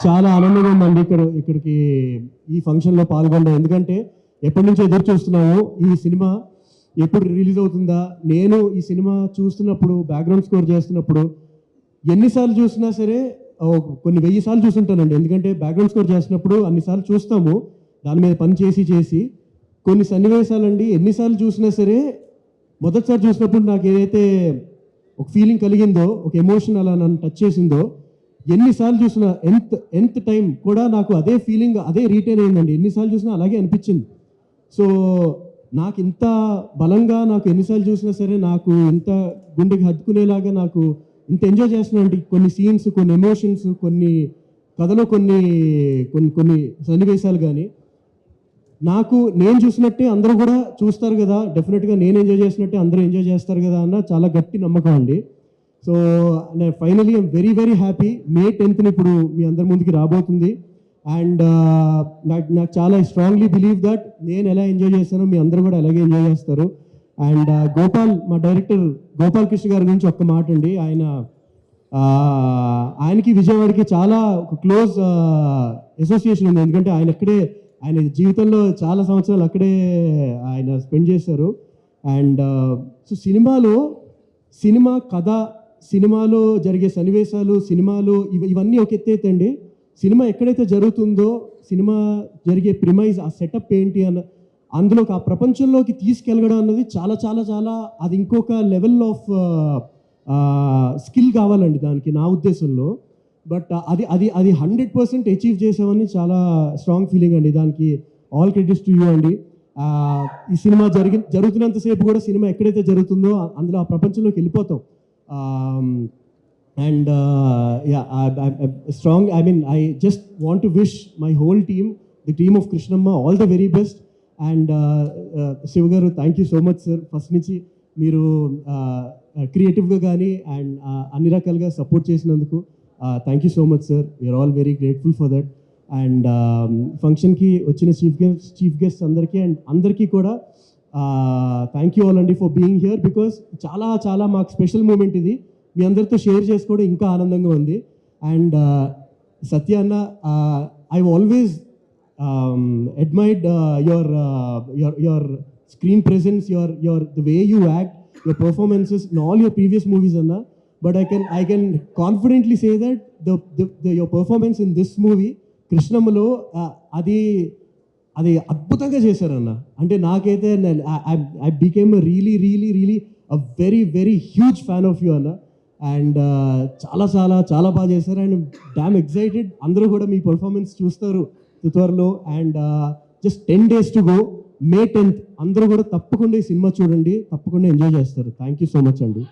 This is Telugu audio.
చాలా ఆనందంగా ఉందండి ఇక్కడికి ఈ ఫంక్షన్లో పాల్గొనడం. ఎందుకంటే ఎప్పటి నుంచో ఎదురు చూస్తున్నాము ఈ సినిమా ఎప్పుడు రిలీజ్ అవుతుందా. నేను ఈ సినిమా చూస్తున్నప్పుడు, బ్యాక్గ్రౌండ్ స్కోర్ చేస్తున్నప్పుడు ఎన్నిసార్లు చూసినా సరే కొన్ని 1000 సార్లు చూసుంటానండి. ఎందుకంటే బ్యాక్గ్రౌండ్ స్కోర్ చేస్తున్నప్పుడు అన్నిసార్లు చూస్తాము దాని మీద పని చేసి కొన్ని సన్నివేశాలండి ఎన్నిసార్లు చూసినా సరే మొదటిసారి చూసినప్పుడు నాకు ఏదైతే ఒక ఫీలింగ్ కలిగిందో, ఒక ఎమోషన్ అలా నన్ను టచ్ చేసిందో, ఎన్నిసార్లు చూసినా ఎంత టైం కూడా నాకు అదే ఫీలింగ్ అదే రీటైన్ అయిందండి. ఎన్నిసార్లు చూసినా అలాగే అనిపించింది. సో నాకు ఇంత బలంగా నాకు ఎన్నిసార్లు చూసినా సరే నాకు ఇంత గుండెకి హత్తుకునేలాగా నాకు ఇంత ఎంజాయ్ చేస్తున్నాను. కొన్ని సీన్స్, కొన్ని ఎమోషన్స్, కొన్ని కథలో కొన్ని కొన్ని కొన్ని సన్నివేశాలు కానీ నాకు నేను చూసినట్టే అందరూ కూడా చూస్తారు కదా, డెఫినెట్గా నేను ఎంజాయ్ చేసినట్టే అందరూ ఎంజాయ్ చేస్తారు కదా అన్న చాలా గట్టి నమ్మకం అండి. So finally I'm very very happy. May 10th ఇప్పుడు మీ అందరి ముందుకి రాబోతుంది. అండ్ నాకు చాలా స్ట్రాంగ్లీ బిలీవ్ దట్ నేను ఎలా ఎంజాయ్ చేస్తానో మీ అందరూ కూడా అలాగే ఎంజాయ్ చేస్తారు. అండ్ మా డైరెక్టర్ గోపాల్ కృష్ణ గారి గురించి ఒక్క మాట అండి. ఆయనకి విజయవాడకి చాలా ఒక క్లోజ్ అసోసియేషన్ ఉంది. ఎందుకంటే ఆయన జీవితంలో చాలా సంవత్సరాలు అక్కడే ఆయన స్పెండ్ చేశారు. అండ్ సో సినిమా కథ, సినిమాలో జరిగే సన్నివేశాలు, సినిమాలో ఇవన్నీ ఒక ఎత్తైతే సినిమా ఎక్కడైతే జరుగుతుందో, సినిమా జరిగే ప్రిమైజ్, ఆ సెటప్ ఏంటి అందులోకి ఆ ప్రపంచంలోకి తీసుకెళ్ళడం అన్నది చాలా చాలా చాలా అది ఇంకొక లెవెల్ ఆఫ్ స్కిల్ కావాలండి దానికి నా ఉద్దేశంలో. బట్ అది 100% అచీవ్ చేసామని చాలా స్ట్రాంగ్ ఫీలింగ్ అండి. దానికి ఆల్ క్రెడిట్స్ టు యూ అండి. ఈ సినిమా జరుగుతున్నంతసేపు కూడా సినిమా ఎక్కడైతే జరుగుతుందో అందులో ఆ ప్రపంచంలోకి వెళ్ళిపోతాం. And strong, I just want to wish my whole team, the team of Krishnamma, all the very best. And Shiv garu, thank you so much sir. First nunchi మీరు క్రియేటివ్గా కానీ అండ్ అన్ని రకాలుగా సపోర్ట్ చేసినందుకు thank you so much sir. We are all very grateful for that. And ఫంక్షన్కి వచ్చిన చీఫ్ గెస్ట్ అందరికీ కూడా థ్యాంక్ యూ ఆల్ అండి ఫర్ బీయింగ్ హియర్. బికాస్ చాలా చాలా మాకు స్పెషల్ మూమెంట్ ఇది. మీ అందరితో షేర్ చేసుకోవడం ఇంకా ఆనందంగా ఉంది. అండ్ సత్య అన్న, I always admired your screen presence, the way you act, your performances in all your previous movies anna. But I can confidently say that your performance in this movie Krishnamalo అది అద్భుతంగా చేశారన్న. అంటే నాకైతే I became a really a very huge fan of you అన్న. అండ్ చాలా చాలా చాలా బాగా చేశారు. And damn excited. అందరూ కూడా మీ పర్ఫార్మెన్స్ చూస్తారు త్వరలో. And just 10 days to go. May 10th అందరూ కూడా తప్పకుండా ఈ సినిమా చూడండి, తప్పకుండా ఎంజాయ్ చేస్తారు. థ్యాంక్ యూ సో మచ్ అండి.